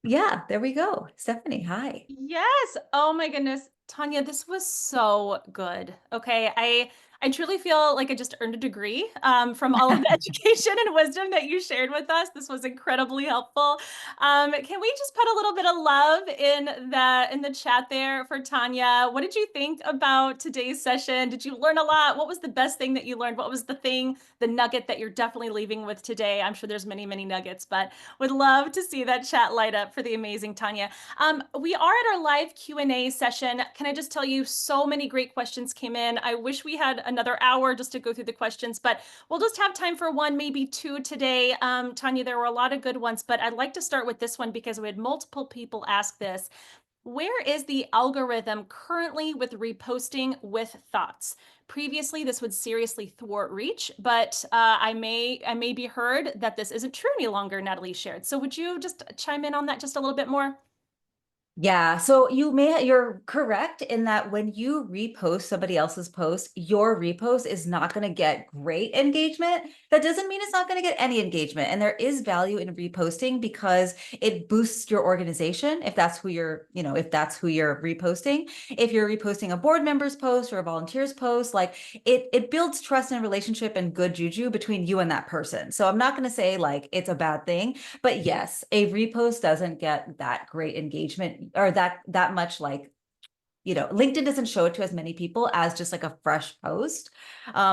yeah, there we go. Stephanie, hi. Yes. Oh my goodness. Tanya, this was so good. Okay. I truly feel like I just earned a degree from all of the education and wisdom that you shared with us. This was incredibly helpful. Can we just put a little bit of love in the chat there for Tanya? What did you think about today's session? Did you learn a lot? What was the best thing that you learned? What was the nugget that you're definitely leaving with today? I'm sure there's many, many nuggets, but would love to see that chat light up for the amazing Tanya. We are at our live Q&A session. Can I just tell you, so many great questions came in. I wish we had another hour just to go through the questions, but we'll just have time for one, maybe two today. Tanya, there were a lot of good ones, but I'd like to start with this one because we had multiple people ask this. Where is the algorithm currently with reposting with thoughts? Previously, this would seriously thwart reach, but I may be heard that this isn't true any longer, Natalie shared. So would you just chime in on that just a little bit more? Yeah, so you're correct in that when you repost somebody else's post, your repost is not going to get great engagement. That doesn't mean it's not going to get any engagement. And there is value in reposting because it boosts your organization if that's who if that's who you're reposting. If you're reposting a board member's post or a volunteer's post, like it builds trust and relationship and good juju between you and that person. So I'm not going to say like it's a bad thing, but yes, a repost doesn't get that great engagement or that much like LinkedIn doesn't show it to as many people as just like a fresh post.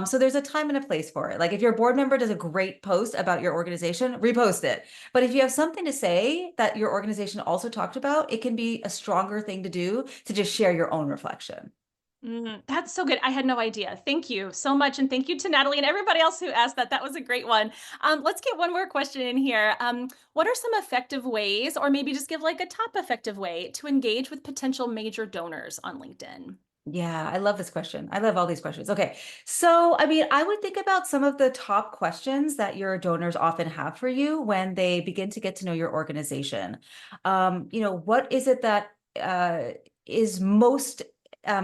So there's a time and a place for it. Like if your board member does a great post about your organization, repost it. But if you have something to say that your organization also talked about, it can be a stronger thing to do to just share your own reflection. That's so good. I had no idea. Thank you so much. And thank you to Natalie and everybody else who asked that. That was a great one. Let's get one more question in here. What are some effective ways, or maybe just give like a top effective way to engage with potential major donors on LinkedIn? Yeah, I love this question. I love all these questions. Okay. So, I mean, I would think about some of the top questions that your donors often have for you when they begin to get to know your organization. What is it that is most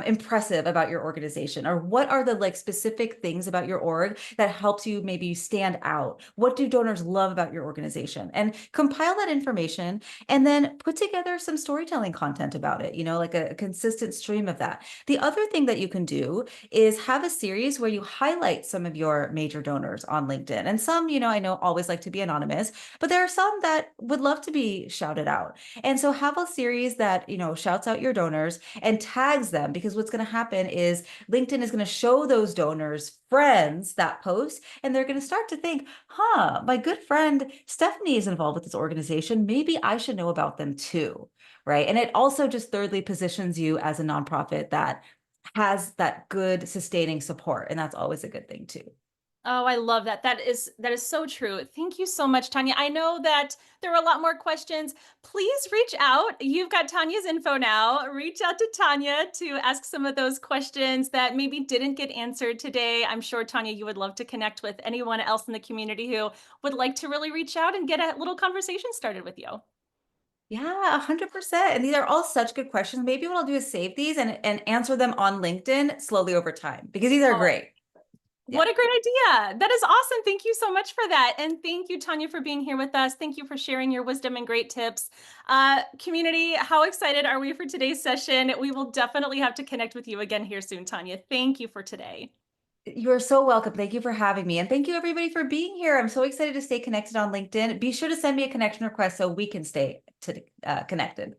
impressive about your organization, or what are the like specific things about your org that helps you maybe stand out? What do donors love about your organization? And compile that information and then put together some storytelling content about it, like a consistent stream of that. The other thing that you can do is have a series where you highlight some of your major donors on LinkedIn. And some, I know always like to be anonymous, but there are some that would love to be shouted out. And so have a series that, shouts out your donors and tags them, because what's going to happen is LinkedIn is going to show those donors friends that post, and they're going to start to think, my good friend Stephanie is involved with this organization. Maybe I should know about them too, right? And it also just thirdly positions you as a nonprofit that has that good sustaining support, and that's always a good thing too. Oh, I love that. That is so true. Thank you so much, Tanya. I know that there are a lot more questions. Please reach out. You've got Tanya's info now. Reach out to Tanya to ask some of those questions that maybe didn't get answered today. I'm sure, Tanya, you would love to connect with anyone else in the community who would like to really reach out and get a little conversation started with you. Yeah, 100%. And these are all such good questions. Maybe what I'll do is save these and answer them on LinkedIn slowly over time, because these are Oh, great. Yeah. what a great idea. That is awesome. Thank you so much for that. And thank you, Tanya, for being here with us. Thank you for sharing your wisdom and great tips. Community, how excited are we for today's session? We will definitely have to connect with you again here soon, Tanya. Thank you for today. You're so welcome. Thank you for having me. And thank you everybody for being here. I'm so excited to stay connected on LinkedIn. Be sure to send me a connection request so we can stay connected.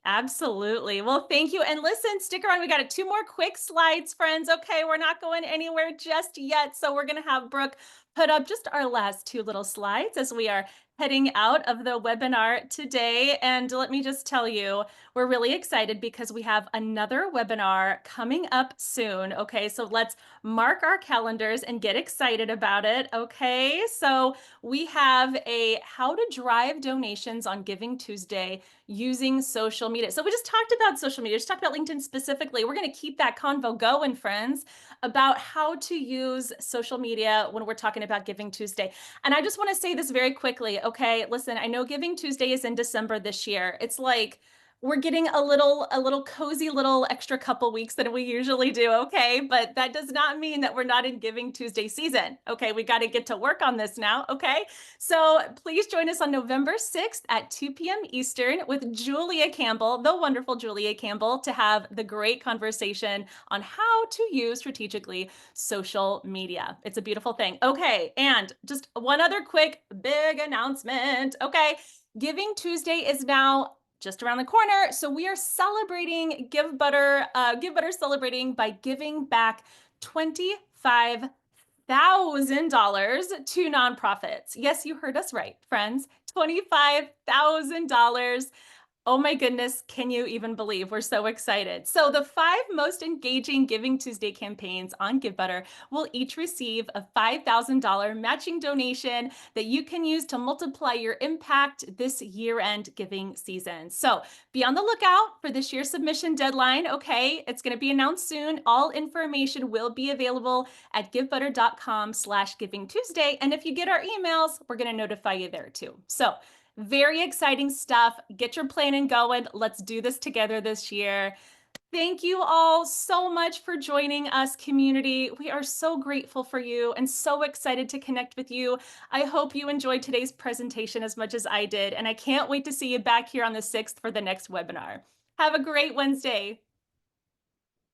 Absolutely. Well, thank you. And listen, stick around. We got two more quick slides, friends. Okay, we're not going anywhere just yet. So we're going to have Brooke put up just our last two little slides as we are heading out of the webinar today. And let me just tell you, we're really excited because we have another webinar coming up soon. Okay, so let's mark our calendars and get excited about it. Okay, so we have a how to drive donations on Giving Tuesday using social media. So we just talked about social media, just talked about LinkedIn specifically. We're going to keep that convo going, friends, about how to use social media when we're talking about Giving Tuesday. And I just want to say this very quickly. Okay. Listen, I know Giving Tuesday is in December this year. It's like we're getting a little cozy little extra couple weeks than we usually do. Okay. But that does not mean that we're not in Giving Tuesday season. Okay. We got to get to work on this now. Okay. So please join us on November 6th at 2 p.m. Eastern with Julia Campbell, the wonderful Julia Campbell, to have the great conversation on how to use strategically social media. It's a beautiful thing. Okay. And just one other quick big announcement. Okay. Giving Tuesday is now just around the corner. So we are celebrating Give Butter celebrating by giving back $25,000 to nonprofits. Yes, you heard us right, friends. $25,000. Oh my goodness, can you even believe? We're so excited. So the 5 most engaging Giving Tuesday campaigns on GiveButter will each receive a $5,000 matching donation that you can use to multiply your impact this year-end giving season. So be on the lookout for this year's submission deadline. Okay, it's going to be announced soon. All information will be available at givebutter.com/givingtuesday. And if you get our emails, we're going to notify you there too. So very exciting stuff. Get your planning going. Let's do this together this year. Thank you all so much for joining us, community. We are so grateful for you and so excited to connect with you. I hope you enjoyed today's presentation as much as I did, and I can't wait to see you back here on the 6th for the next webinar. Have a great Wednesday.